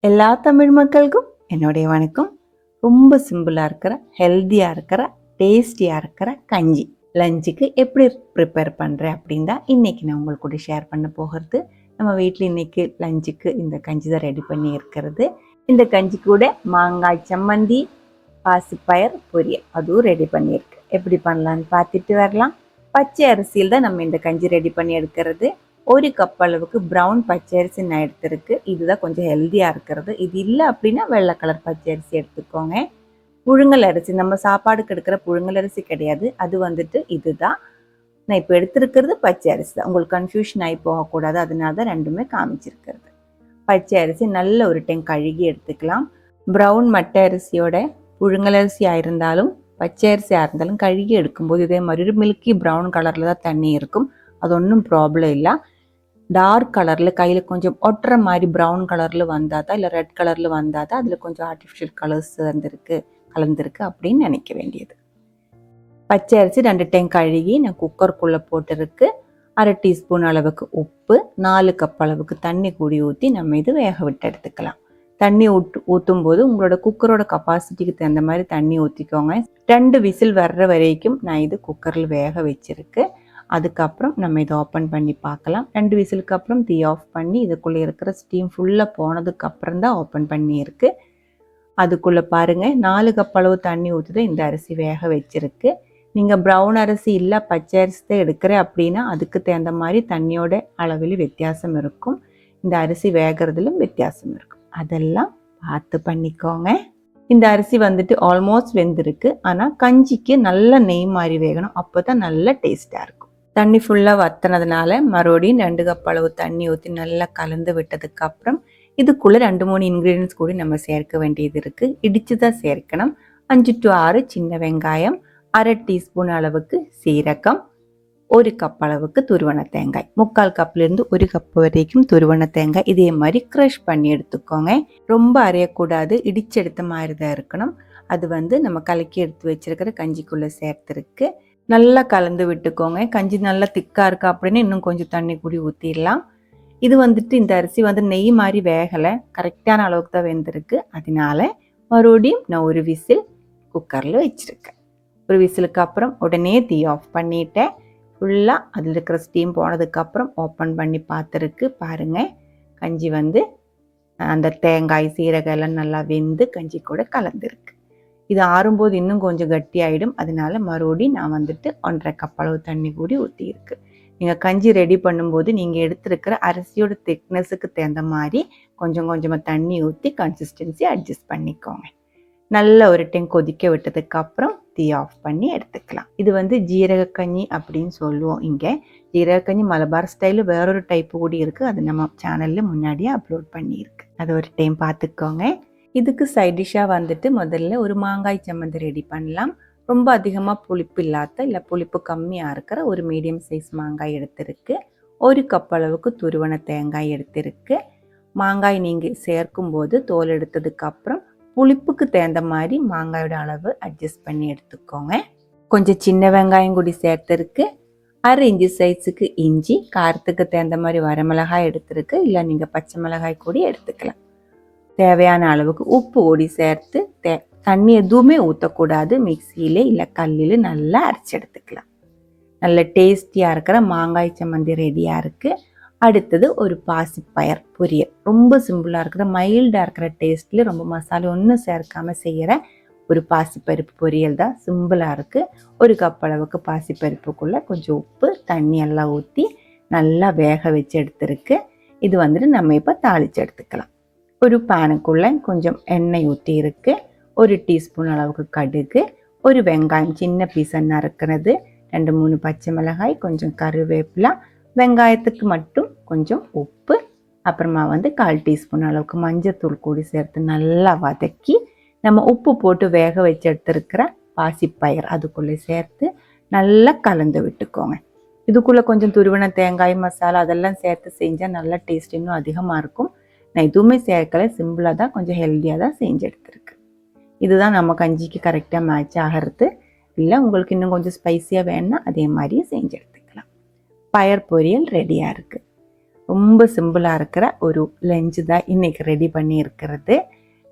எல்லா தமிழ் மக்களுக்கும் என்னுடைய வணக்கம். ரொம்ப சிம்பிளாக இருக்கிற, ஹெல்த்தியாக இருக்கிற, டேஸ்டியாக இருக்கிற கஞ்சி லஞ்சுக்கு எப்படி ப்ரிப்பேர் பண்ணுறேன் அப்படின்னு தான் இன்றைக்கி நான் உங்களுக்கு கூட ஷேர் பண்ண போகிறது. நம்ம வீட்டில் இன்றைக்கி லஞ்சுக்கு இந்த கஞ்சி தான் ரெடி பண்ணி இருக்கிறது. இந்த கஞ்சி கூட மாங்காய் சம்மந்தி, பாசிப்பயர் பொரியல் அதுவும் ரெடி பண்ணியிருக்கு. எப்படி பண்ணலான்னு பார்த்துட்டு வரலாம். பச்சை அரிசியில் தான் நம்ம இந்த கஞ்சி ரெடி பண்ணி எடுக்கிறது. ஒரு கப் அளவுக்கு ப்ரௌன் பச்சரிசி நான் எடுத்திருக்கு. இதுதான் கொஞ்சம் ஹெல்த்தியாக இருக்கிறது. இது இல்லை அப்படின்னா வெள்ளை கலர் பச்சரிசி எடுத்துக்கோங்க. புழுங்கல் அரிசி, நம்ம சாப்பாடுக்கு எடுக்கிற புழுங்கல் அரிசி கிடையாது, அது வந்துட்டு இதுதான். நான் இப்போ எடுத்திருக்கிறது பச்சை அரிசி தான். உங்களுக்கு கன்ஃபியூஷன் ஆகி போகக்கூடாது, அதனால தான் ரெண்டுமே காமிச்சிருக்கிறது. பச்சை அரிசி நல்ல ஒரு டைம் கழுகி எடுத்துக்கலாம். ப்ரௌன் மட்டை அரிசியோட புழுங்கல் அரிசியாக இருந்தாலும் பச்சை அரிசியாக இருந்தாலும் கழுகி எடுக்கும்போது இதே மாதிரி ஒரு மில்கி ப்ரௌன் கலரில் தான் தண்ணி இருக்கும். அது ஒன்றும் ப்ராப்ளம் இல்லை. டார்க் கலரில் கையில் கொஞ்சம் ஒட்டுற மாதிரி ப்ரௌன் கலரில் வந்தால் தான், இல்லை ரெட் கலரில் வந்தால் தான் அதில் கொஞ்சம் ஆர்டிஃபிஷியல் கலர்ஸ் கலந்துருக்கு அப்படின்னு நினைக்க வேண்டியது. பச்சை அரிசி 2 டைம் கழுகி நான் குக்கருக்குள்ளே போட்டிருக்கு. 1/2 டீஸ்பூன் அளவுக்கு உப்பு, 4 கப் அளவுக்கு தண்ணி கூடி ஊற்றி நம்ம இது வேக விட்டு எடுத்துக்கலாம். தண்ணி ஊற்றும் போது உங்களோட குக்கரோட கெப்பாசிட்டிக்கு தகுந்த மாதிரி தண்ணி ஊற்றிக்கோங்க. 2 விசில் வர்ற வரைக்கும் நான் இது குக்கரில் வேக வச்சிருக்கு. அதுக்கப்புறம் நம்ம இதை ஓப்பன் பண்ணி பார்க்கலாம். 2 விசிலுக்கு அப்புறம் தீ ஆஃப் பண்ணி இதுக்குள்ளே இருக்கிற ஸ்டீம் ஃபுல்லாக போனதுக்கு அப்புறம் தான் ஓப்பன் பண்ணியிருக்கு. அதுக்குள்ளே பாருங்கள், 4 கப் அளவு தண்ணி ஊற்றி தான் இந்த அரிசி வேக வச்சிருக்கு. நீங்கள் ப்ரௌன் அரிசி இல்லை பச்சை அரிசி தான் எடுக்கிறேன் அப்படின்னா அதுக்கு தகுந்த மாதிரி தண்ணியோட அளவில் வித்தியாசம் இருக்கும். இந்த அரிசி வேகிறதுலும் வித்தியாசம் இருக்கும். அதெல்லாம் பார்த்து பண்ணிக்கோங்க. இந்த அரிசி வந்துட்டு ஆல்மோஸ்ட் வெந்திருக்கு. ஆனால் கஞ்சிக்கு நல்ல நெய் மாதிரி வேகணும், அப்போ தான் நல்ல டேஸ்ட்டாக இருக்கும். தண்ணி ஃபுல்லாக வற்றினதுனால மறுபடியும் 2 கப் அளவு தண்ணி ஊற்றி நல்லா கலந்து விட்டதுக்கப்புறம் இதுக்குள்ளே 2-3 இன்க்ரீடியன்ஸ் கூட நம்ம சேர்க்க வேண்டியது இருக்குது. இடித்து தான் சேர்க்கணும். 5 to 6 சின்ன வெங்காயம், 1/2 டீஸ்பூன் அளவுக்கு சீரகம், 1 கப் அளவுக்கு துருவன தேங்காய், 3/4 கப்லேருந்து 1 கப் வரைக்கும் துருவன தேங்காய் இதே மாதிரி க்ரஷ் பண்ணி எடுத்துக்கோங்க. ரொம்ப அரையக்கூடாது, இடிச்சு எடுத்த மாதிரி தான் இருக்கணும். அது நம்ம கலக்கி எடுத்து வச்சிருக்கிற கஞ்சிக்குள்ளே சேர்த்துருக்கு. நல்லா கலந்து விட்டுக்கோங்க. கஞ்சி நல்லா திக்காக இருக்கா அப்படின்னு இன்னும் கொஞ்சம் தண்ணி கூடி ஊற்றிடலாம். இது இந்த அரிசி நெய் மாதிரி வேகலை, கரெக்டான அளவுக்கு தான் வெந்திருக்கு. அதனால மறுபடியும் நான் ஒரு விசில் குக்கரில் வச்சுருக்கேன். ஒரு விசிலுக்கு அப்புறம் உடனே தீ ஆஃப் பண்ணிட்டேன். ஃபுல்லாக அதில் இருக்கிற ஸ்டீம் போனதுக்கப்புறம் ஓப்பன் பண்ணி பார்த்துருக்கு. பாருங்கள், கஞ்சி அந்த தேங்காய் சீரகம் எல்லாம் நல்லா வெந்து கஞ்சி கூட கலந்துருக்கு. இது ஆறும்போது இன்னும் கொஞ்சம் கட்டி ஆகிடும். அதனால மறுபடியும் நான் 1.5 கப் அளவு தண்ணி கூடி ஊற்றியிருக்கு. நீங்கள் கஞ்சி ரெடி பண்ணும்போது நீங்கள் எடுத்துருக்கிற அரிசியோட திக்னஸுக்கு தகுந்த மாதிரி கொஞ்சம் கொஞ்சமாக தண்ணி ஊற்றி கன்சிஸ்டன்சி அட்ஜஸ்ட் பண்ணிக்கோங்க. நல்ல ஒரு டைம் கொதிக்க விட்டதுக்கப்புறம் தீ ஆஃப் பண்ணி எடுத்துக்கலாம். இது ஜீரக கஞ்சி அப்படின்னு சொல்லுவோம். இங்கே ஜீரக கஞ்சி மலபார் ஸ்டைலில் வேறொரு டைப்பு கூடி இருக்குது. அது நம்ம சேனலில் முன்னாடியே அப்லோட் பண்ணியிருக்கு. அது ஒரு டைம் பார்த்துக்கோங்க. இதுக்கு சைட் டிஷ்ஷாக முதல்ல ஒரு மாங்காய் சம்மந்தி ரெடி பண்ணலாம். ரொம்ப அதிகமாக புளிப்பு இல்லாத, இல்லை புளிப்பு கம்மியாக இருக்கிற ஒரு மீடியம் சைஸ் மாங்காய் எடுத்திருக்கு. 1 கப் அளவுக்கு துருவன தேங்காய் எடுத்திருக்கு. மாங்காய் நீங்கள் சேர்க்கும்போது தோல் எடுத்ததுக்கப்புறம் புளிப்புக்கு தகுந்த மாதிரி மாங்காயோட அளவு அட்ஜஸ்ட் பண்ணி எடுத்துக்கோங்க. கொஞ்சம் சின்ன வெங்காயம் கூடி சேர்த்துருக்கு. 1/2 இன்ச்சு சைஸுக்கு இஞ்சி, காரத்துக்கு தகுந்த மாதிரி வரமிளகாய் எடுத்திருக்கு. இல்லை நீங்கள் பச்சை மிளகாய் கூடி எடுத்துக்கலாம். தேவையான அளவுக்கு உப்பு ஓடி சேர்த்து தண்ணி எதுவுமே ஊற்றக்கூடாது. மிக்சியில் இல்லை கல்லில் நல்லா அரைச்சி எடுத்துக்கலாம். நல்ல டேஸ்டியாக இருக்கிற மாங்காய் சம்மந்தி ரெடியாக இருக்குது. அடுத்தது ஒரு பாசிப்பயர் பொரியல். ரொம்ப சிம்பிளாக இருக்கிற, மைல்டாக இருக்கிற டேஸ்ட்டில் ரொம்ப மசாலா ஒன்றும் சேர்க்காமல் செய்கிற ஒரு பாசிப்பருப்பு பொரியல் தான். சிம்பிளாக இருக்குது. 1 கப் அளவுக்கு பாசிப்பருப்புக்குள்ளே கொஞ்சம் உப்பு தண்ணி எல்லாம் ஊற்றி நல்லா வேக வச்சு எடுத்துருக்கு. இது நம்ம இப்போ தாளித்து எடுத்துக்கலாம். ஒரு பேனுக்குள்ளே கொஞ்சம் எண்ணெய் ஊற்றி இருக்கு. 1 டீஸ்பூன் அளவுக்கு கடுகு, ஒரு வெங்காயம் சின்ன பீஸை நறுக்கிறது, 2-3 பச்சை மிளகாய், கொஞ்சம் கருவேப்பிலை, வெங்காயத்துக்கு மட்டும் கொஞ்சம் உப்பு, அப்புறமா 1/4 டீஸ்பூன் அளவுக்கு மஞ்சத்தூள் கூடி சேர்த்து நல்லா வதக்கி நம்ம உப்பு போட்டு வேக வச்சு எடுத்துருக்கிற பாசிப்பயிர் அதுக்குள்ளே சேர்த்து நல்லா கலந்து விட்டுக்கோங்க. இதுக்குள்ளே கொஞ்சம் துருவன தேங்காய் மசாலா அதெல்லாம் சேர்த்து செஞ்சால் நல்லா டேஸ்ட் இன்னும் அதிகமாக இருக்கும். நான் எதுவுமே சேர்க்கலை, சிம்பிளாக தான், கொஞ்சம் ஹெல்த்தியாக தான் செஞ்சு எடுத்துருக்கு. இதுதான் நம்ம கஞ்சிக்கு கரெக்டாக மேட்ச் ஆகிறது. இல்லை உங்களுக்கு இன்னும் கொஞ்சம் ஸ்பைஸியாக வேணுன்னா அதே மாதிரியே செஞ்சு எடுத்துக்கலாம். பயர் பொரியல் ரெடியாக இருக்குது. ரொம்ப சிம்பிளாக இருக்கிற ஒரு லஞ்சு தான் இன்றைக்கி ரெடி பண்ணி இருக்கிறது.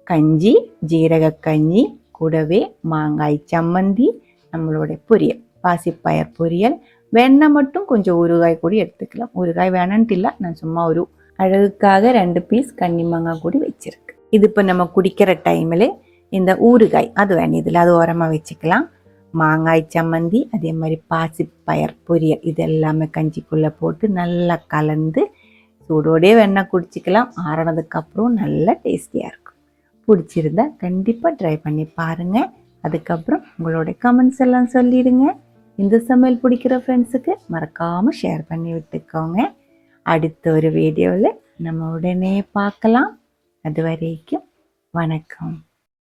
கஞ்சி, ஜீரக கஞ்சி, கூடவே மாங்காய் சம்மந்தி, நம்மளோட பொரியல், பாசிப்பயர் பொரியல். வேணால் மட்டும் கொஞ்சம் ஊறுகாய் கூடி எடுத்துக்கலாம். ஊறுகாய் வேணான்ட்டு இல்லை, நான் சும்மா ஒரு அழகுக்காக 2 பீஸ் கன்னி மாங்காய் கூடி வச்சுருக்கு. இது இப்போ நம்ம குடிக்கிற டைமில் இந்த ஊறுகாய் அது வேண்டியதில்லை, அது ஓரமாக வச்சுக்கலாம். மாங்காய் சம்மந்தி, அதே மாதிரி பாசிப்பயர் பொரியல், இது எல்லாமே கஞ்சிக்குள்ளே போட்டு நல்லா கலந்து சூடோடே வேணால் குடிச்சிக்கலாம். ஆறினதுக்கப்புறம் நல்லா டேஸ்டியாக இருக்கும். பிடிச்சிருந்தா கண்டிப்பாக ட்ரை பண்ணி பாருங்கள். அதுக்கப்புறம் உங்களோட கமெண்ட்ஸ் எல்லாம் சொல்லிடுங்க. இந்த சமையல் பிடிக்கிற ஃப்ரெண்ட்ஸுக்கு மறக்காமல் ஷேர் பண்ணி விட்டுக்கோங்க. அடுத்த ஒரு வீடியோவில் நம்ம உடனே பார்க்கலாம். அது வரைக்கும் வணக்கம்.